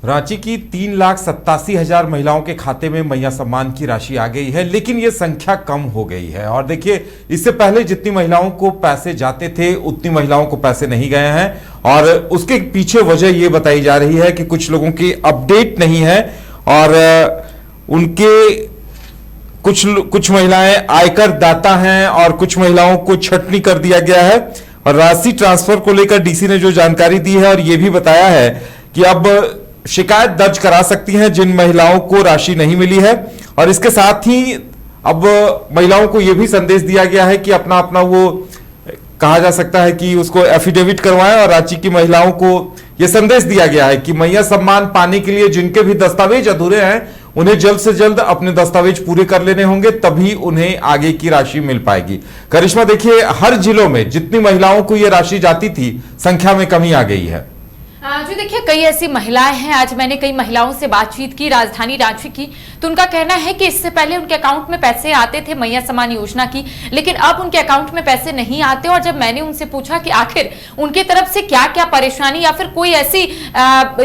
रांची की 3,87,000 महिलाओं के खाते में मैया सम्मान की राशि आ गई है, लेकिन यह संख्या कम हो गई है। और देखिए, इससे पहले जितनी महिलाओं को पैसे जाते थे उतनी महिलाओं को पैसे नहीं गए हैं, और उसके पीछे वजह यह बताई जा रही है कि कुछ लोगों की अपडेट नहीं है और उनके कुछ महिलाएं आयकर दाता हैं और कुछ महिलाओं को छटनी कर दिया गया है। और राशि ट्रांसफर को लेकर डीसी ने जो जानकारी दी है और यह भी बताया है कि अब शिकायत दर्ज करा सकती हैं जिन महिलाओं को राशि नहीं मिली है। और इसके साथ ही अब महिलाओं को यह भी संदेश दिया गया है कि अपना अपना वो कहा जा सकता है कि उसको एफिडेविट करवाएं। और रांची की महिलाओं को यह संदेश दिया गया है कि मैया सम्मान पाने के लिए जिनके भी दस्तावेज अधूरे हैं उन्हें जल्द से जल्द अपने दस्तावेज पूरे कर लेने होंगे, तभी उन्हें आगे की राशि मिल पाएगी। करिश्मा, देखिए, हर जिलों में जितनी महिलाओं को यह राशि जाती थी संख्या में कमी आ गई है। जी देखिए, कई ऐसी महिलाएं हैं। आज मैंने कई महिलाओं से बातचीत की राजधानी रांची की, तो उनका कहना है कि इससे पहले उनके अकाउंट में पैसे आते थे मैया सम्मान योजना की, लेकिन अब उनके अकाउंट में पैसे नहीं आते। और जब मैंने उनसे पूछा कि आखिर उनकी तरफ से क्या क्या परेशानी या फिर कोई ऐसी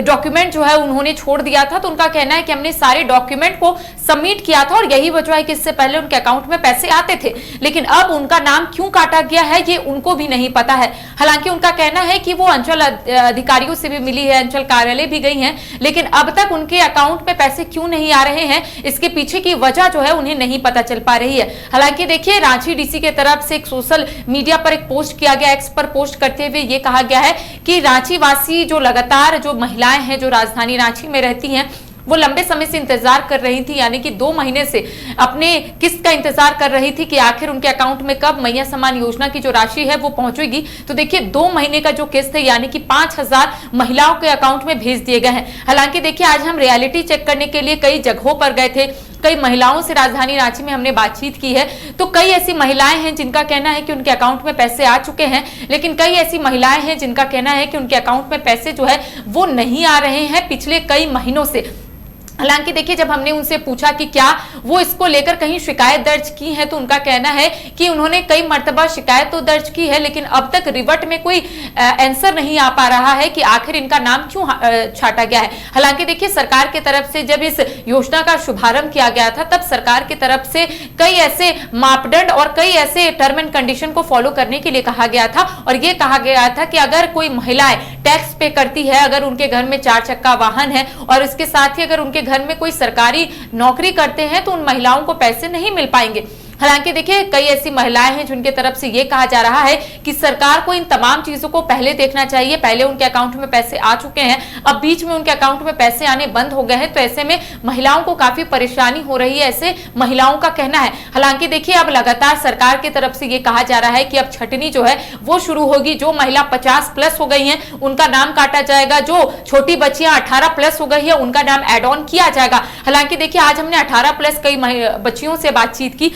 डॉक्यूमेंट जो है उन्होंने छोड़ दिया था, तो उनका कहना है कि हमने सारे डॉक्यूमेंट को सबमिट किया था और यही वजह है कि इससे पहले उनके अकाउंट में पैसे आते थे, लेकिन अब उनका नाम क्यों काटा गया है ये उनको भी नहीं पता है। हालांकि उनका कहना है कि वो अंचल अधिकारियों से भी मिली है, अंचल कार्यालय भी गई हैं, लेकिन अब तक उनके अकाउंट में पैसे क्यों नहीं आ रहे हैं, इसके पीछे की वजह जो है उन्हें नहीं पता चल पा रही है। हालांकि देखिए, रांची डीसी के तरफ से एक सोशल मीडिया पर एक पोस्ट किया गया, एक्स पर पोस्ट करते हुए ये कहा गया है कि रांची वासी जो लगातार जो महिलाएं हैं जो राजधानी रांची में रहती हैं वो लंबे समय से इंतजार कर रही थी, यानी कि 2 महीने से अपने किस्त का इंतजार कर रही थी कि आखिर उनके अकाउंट में कब मैया सम्मान योजना की जो राशि है वो पहुंचेगी। तो देखिए, 2 महीने का जो किस्त है यानी कि 5,000 महिलाओं के अकाउंट में भेज दिए गए हैं। हालांकि देखिए, आज हम रियलिटी चेक करने के लिए कई जगहों पर गए थे, कई महिलाओं से राजधानी रांची में हमने बातचीत की है, तो कई ऐसी महिलाएं हैं जिनका कहना है कि उनके अकाउंट में पैसे आ चुके हैं, लेकिन कई ऐसी महिलाएं हैं जिनका कहना है कि उनके अकाउंट में पैसे जो है वो नहीं आ रहे हैं पिछले कई महीनों से। हालांकि देखिए, जब हमने उनसे पूछा कि क्या वो इसको लेकर कहीं शिकायत दर्ज की है, तो उनका कहना है कि उन्होंने कई मर्तबा शिकायत तो दर्ज की है, लेकिन अब तक रिवर्ट में कोई आंसर नहीं आ पा रहा है कि आखिर इनका नाम क्यों छाटा गया है। हालांकि देखिए, सरकार की तरफ से जब इस योजना का शुभारंभ किया गया था तब सरकार की तरफ से कई ऐसे मापदंड और कई ऐसे टर्म एंड कंडीशन को फॉलो करने के लिए कहा गया था, और यह कहा गया था कि अगर कोई महिलाएं टैक्स पे करती है, अगर उनके घर में 4 चक्का वाहन है और इसके साथ ही अगर उनके घर में कोई सरकारी नौकरी करते हैं तो उन महिलाओं को पैसे नहीं मिल पाएंगे। हालांकि देखिए, कई ऐसी महिलाएं हैं जिनके तरफ से यह कहा जा रहा है कि सरकार को इन तमाम चीजों को पहले देखना चाहिए। पहले उनके अकाउंट में पैसे आ चुके हैं, अब बीच में उनके अकाउंट में पैसे आने बंद हो गए हैं, तो ऐसे में महिलाओं को काफी परेशानी हो रही है, ऐसे महिलाओं का कहना है। हालांकि देखिए, अब लगातार सरकार की तरफ से यह कहा जा रहा है कि अब छटनी जो है वो शुरू होगी। जो महिला 50+ हो गई है उनका नाम काटा जाएगा, जो छोटी बच्चियां 18+ हो गई है उनका नाम एड ऑन किया जाएगा। हालांकि देखिए, आज हमने 18+ कई बच्चियों से बातचीत की,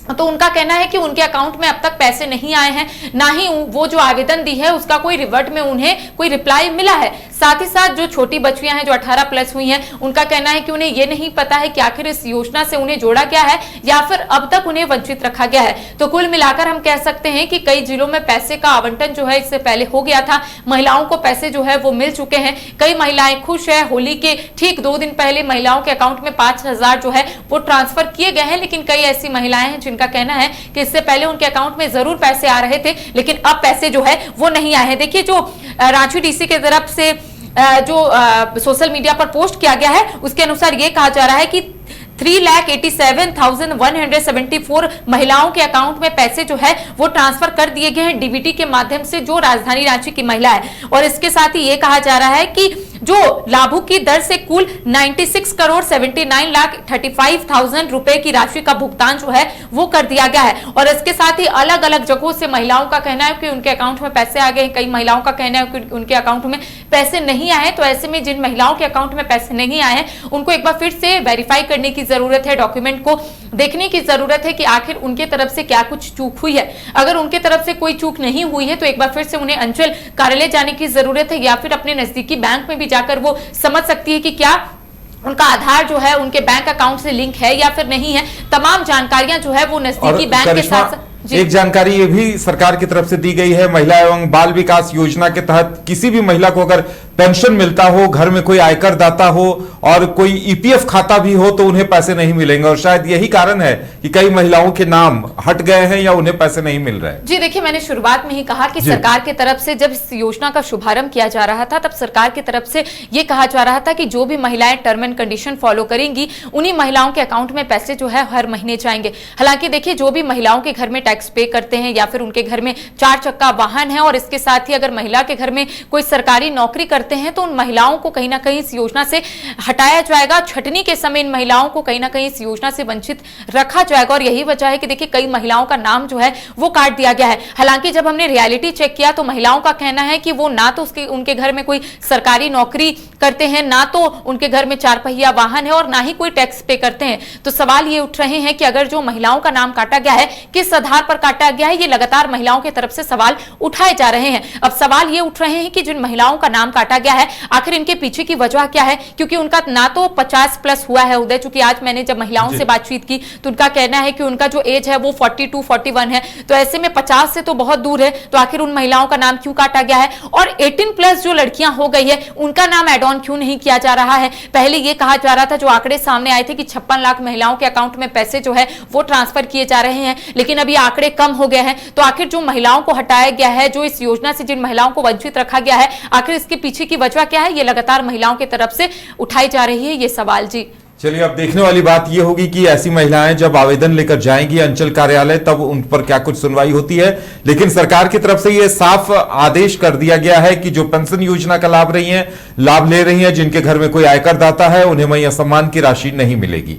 तो उनका कहना है कि उनके अकाउंट में अब तक पैसे नहीं आए हैं, ना ही वो जो आवेदन दी है उसका कोई रिवर्ट में उन्हें कोई रिप्लाई मिला है। साथ ही साथ जो छोटी बच्चियां हैं जो 18+ हुई हैं उनका कहना है कि उन्हें ये नहीं पता है कि आखिर इस योजना से उन्हें जोड़ा गया है या फिर अब तक उन्हें वंचित रखा गया है। तो कुल मिलाकर हम कह सकते हैं कि कई जिलों में पैसे का आवंटन जो है इससे पहले हो गया था, महिलाओं को पैसे जो है वो मिल चुके हैं। कई महिलाएं खुश है, होली के ठीक 2 दिन पहले महिलाओं के अकाउंट में 5,000 जो है वो ट्रांसफर किए गए हैं, लेकिन कई ऐसी महिलाएं हैं जिनका कहना है कि इससे पहले उनके अकाउंट में जरूर पैसे आ रहे थे, लेकिन अब पैसे जो है वो नहीं आए हैं। देखिए, जो रांची डीसी की तरफ से जो सोशल मीडिया पर पोस्ट किया गया है उसके अनुसार यह कहा जा रहा है कि 3,87,174 महिलाओं के अकाउंट में पैसे जो है वो ट्रांसफर कर दिए गए हैं डीबीटी के माध्यम से, जो राजधानी रांची की महिला है। और इसके साथ ही ये कहा जा रहा है कि जो लाभुक की दर से कुल 96,79,35,000 रुपए की राशि का भुगतान जो है वो कर दिया गया है। और इसके साथ ही अलग अलग जगहों से महिलाओं का कहना है कि उनके अकाउंट में पैसे आ गए हैं, कई महिलाओं का कहना है कि उनके अकाउंट में पैसे नहीं आए। तो ऐसे में जिन महिलाओं के अकाउंट में पैसे नहीं आए हैं उनको एक बार फिर से वेरीफाई करने की जरूरत है, डॉक्यूमेंट को देखने की जरूरत है कि आखिर उनके तरफ से क्या कुछ चूक हुई है। अगर उनके तरफ से कोई चूक नहीं हुई है तो एक बार फिर से उन्हें अंचल कार्यालय जाने की जरूरत है, या फिर अपने नजदीकी बैंक में भी जाकर वो समझ सकती है कि क्या उनका आधार जो है उनके बैंक अकाउंट से लिंक है या फिर नहीं है। तमाम जानकारियां जो है वो नजदीकी बैंक के साथ एक जानकारी ये भी सरकार की तरफ से दी गई है, महिला एवं बाल विकास योजना के तहत किसी भी महिला को अगर पेंशन मिलता हो, घर में कोई आयकर दाता हो और कोई ईपीएफ खाता भी हो तो उन्हें पैसे नहीं मिलेंगे। और शायद यही कारण है कि कई महिलाओं के नाम हट गए हैं या उन्हें पैसे नहीं मिल रहे हैं। जी देखिए, मैंने शुरुआत में ही कहा कि सरकार की तरफ से जब इस योजना का शुभारंभ किया जा रहा था तब सरकार की तरफ से यह कहा जा रहा था कि जो भी महिलाएं टर्म एंड कंडीशन फॉलो करेंगी उन्हीं महिलाओं के अकाउंट में पैसे जो है हर महीने जाएंगे। हालांकि देखिए, जो भी महिलाओं के घर में टैक्स पे करते हैं या फिर उनके घर में 4 चक्का वाहन है और इसके साथ ही अगर महिला के घर में कोई सरकारी नौकरी करते हैं तो उन महिलाओं को कहीं ना कहीं इस योजना से हटाया जाएगा। छटनी के समय इन महिलाओं को कहीं ना कहीं इस योजना से वंचित रखा जाएगा और यही वजह है कि देखिए कई महिलाओं का नाम जो है वो काट दिया गया है। हालांकि जब हमने रियलिटी चेक किया तो महिलाओं का कहना है कि वो ना तो उनके घर में कोई सरकारी नौकरी करते हैं, ना तो उनके घर में 4 पहिया वाहन है और ना ही कोई टैक्स पे करते हैं। तो सवाल ये उठ रहे हैं कि अगर जो महिलाओं का नाम काटा गया है किस आधार पर काटा गया है, ये लगातार महिलाओं की तरफ से सवाल उठाए जा रहे हैं। अब सवाल ये उठ रहे हैं कि जिन महिलाओं का नाम काटा गया है आखिर इनके पीछे की वजह क्या है, क्योंकि उनका ना तो 50+ हुआ है उदय। चूंकि आज मैंने जब महिलाओं से बातचीत की तो उनका कहना है कि उनका जो एज है वो 42-41 है, तो ऐसे में 50 से तो बहुत दूर है। तो आखिर उन महिलाओं का नाम क्यों काटा गया है और 18+ जो लड़कियां हो गई है उनका नाम एड ऑन क्यों नहीं किया जा रहा है। पहले ये कहा जा रहा था, जो आंकड़े सामने आए थे कि 56 लाख महिलाओं के अकाउंट में पैसे जो है वो ट्रांसफर किए जा रहे हैं, लेकिन अभी आंकड़े कम हो गए हैं। तो आखिर जो महिलाओं को हटाया गया है, जो इस योजना से जिन महिलाओं को वंचित रखा गया है, आखिर इसके पीछे की वजह क्या है, ये लगातार महिलाओं की तरफ से उठाई जा रही है ये सवाल। जी चलिए, अब देखने वाली बात यह होगी कि ऐसी महिलाएं जब आवेदन लेकर जाएंगी अंचल कार्यालय तब उन पर क्या कुछ सुनवाई होती है। लेकिन सरकार की तरफ से यह साफ आदेश कर दिया गया है कि जो पेंशन योजना का लाभ ले रही हैं, जिनके घर में कोई आयकर दाता है, उन्हें मैया सम्मान की राशि नहीं मिलेगी।